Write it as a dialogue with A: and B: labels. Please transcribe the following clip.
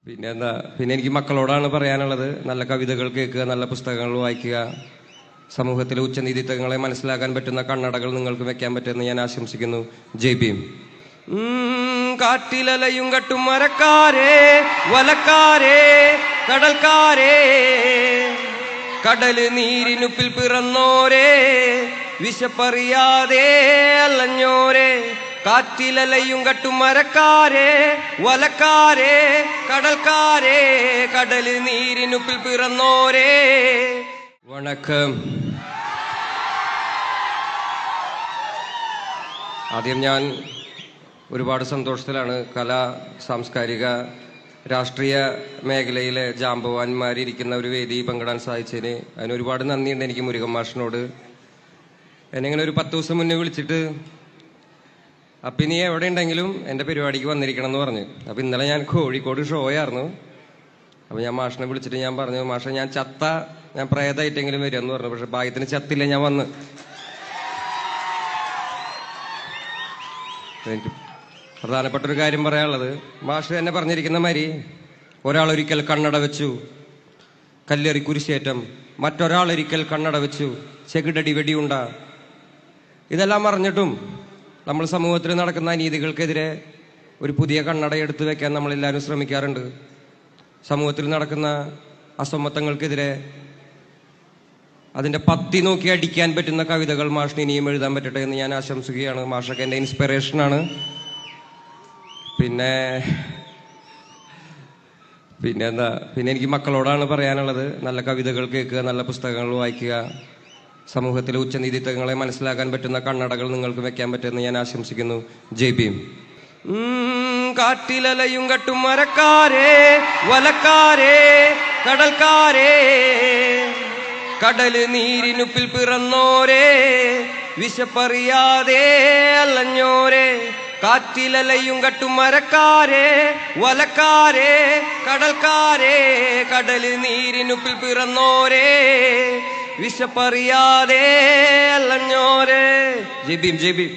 A: പിന്നെ എനിക്ക് മക്കളോടാണ് പറയാനുള്ളത്. നല്ല കവിതകൾ കേൾക്കുക, നല്ല പുസ്തകങ്ങൾ വായിക്കുക, സമൂഹത്തിലെ ഉച്ചനീതിത്വങ്ങളെ മനസ്സിലാക്കാൻ പറ്റുന്ന കണ്ണടകൾ നിങ്ങൾക്ക് വെക്കാൻ പറ്റുമെന്ന് ഞാൻ ആശംസിക്കുന്നു. ജയ് ഭീം. കാട്ടിലലയും കട്ടും മരക്കാരേ, വലക്കാരേ, കടൽക്കാരേ, കടല് നീരിനുപ്പിൽ പിറന്നോരേ, വിശപ്പറിയാതെ അലഞ്ഞോരേ, കാറ്റിലലയും കട്ടും മരക്കാരേ, വലക്കാരേ, കടൽക്കാരേ, കടല് നീരിനുപ്പിൽ പിറന്നോരേ. വണക്കം. ആദ്യം ഞാൻ ഒരുപാട് സന്തോഷത്തിലാണ്. കലാ, സാംസ്കാരിക, രാഷ്ട്രീയ മേഖലയിലെ ജാമ്പവാന്മാരിയ്ക്കുന്ന ഒരു വേദി പങ്കിടാൻ സാധിച്ചതിന് അതിന് ഒരുപാട് നന്ദിയുണ്ട് എനിക്ക് മുരുകൻ മാഷിനോട്. എന്നെ ഇങ്ങനെ ഒരു 10 ദിവസം മുന്നേ വിളിച്ചിട്ട് അപ്പം നീ എവിടെ ഉണ്ടെങ്കിലും എൻ്റെ പരിപാടിക്ക് വന്നിരിക്കണം എന്ന് പറഞ്ഞു. അപ്പം ഇന്നലെ ഞാൻ കോഴിക്കോട് ഷോ ആയിരുന്നു. അപ്പം ഞാൻ മാഷിനെ വിളിച്ചിട്ട് ഞാൻ പറഞ്ഞു, മാഷെ ഞാൻ പ്രേതമായിട്ടെങ്കിലും വരിക എന്ന് പറഞ്ഞു. പക്ഷെ ഭാഗ്യത്തിന് ചത്തില്ല, ഞാൻ വന്ന്. എനിക്ക് പ്രധാനപ്പെട്ട ഒരു കാര്യം പറയാനുള്ളത്, മാഷ് തന്നെ പറഞ്ഞിരിക്കുന്ന മാതിരി ഒരാളൊരിക്കൽ കണ്ണട വെച്ചു കല്ലെറി കുരിശേറ്റം, മറ്റൊരാളൊരിക്കൽ കണ്ണട വെച്ചു ചെകിടടി വെടിയുണ്ട. ഇതെല്ലാം അറിഞ്ഞിട്ടും നമ്മൾ സമൂഹത്തിൽ നടക്കുന്ന അനീതികൾക്കെതിരെ ഒരു പുതിയ കണ്ണട എടുത്തു വെക്കാൻ നമ്മളെല്ലാവരും ശ്രമിക്കാറുണ്ട്. സമൂഹത്തിൽ നടക്കുന്ന അസമത്വങ്ങൾക്കെതിരെ അതിൻ്റെ പത്തി നോക്കി അടിക്കാൻ പറ്റുന്ന കവിതകൾ മാഷിന് ഇനിയും എഴുതാൻ പറ്റട്ടെ എന്ന് ഞാൻ ആശംസിക്കുകയാണ്. മാഷൊക്കെ എൻ്റെ ഇൻസ്പിറേഷനാണ്. പിന്നെ എനിക്ക് മക്കളോടാണ് പറയാനുള്ളത്. നല്ല കവിതകൾ കേൾക്കുക, നല്ല പുസ്തകങ്ങൾ വായിക്കുക, സമൂഹത്തിലെ ഉച്ചനീതിത്വങ്ങളെ മനസ്സിലാക്കാൻ പറ്റുന്ന കണ്ണടകൾ നിങ്ങൾക്ക് വെക്കാൻ പറ്റുമെന്ന് ഞാൻ ആശംസിക്കുന്നു. ജയ് ഭീം. കാട്ടിലലയും കട്ടും മരക്കാരേ, വലക്കാരേ, കടൽക്കാരേ, കടല് നീരിനുപ്പിൽ പിറന്നോരേ, വിശപ്പറിയാതെ അലഞ്ഞോരേ, കാറ്റിലലയും കട്ടും മരക്കാരേ, വലക്കാരേ, കടൽക്കാരേ, കടല് നീരിനുപ്പിൽ പിറന്നോരേ, വിശപ്പറിയാതെ അലഞ്ഞോരേ. ജയ് ഭീം, ജയ് ഭീം.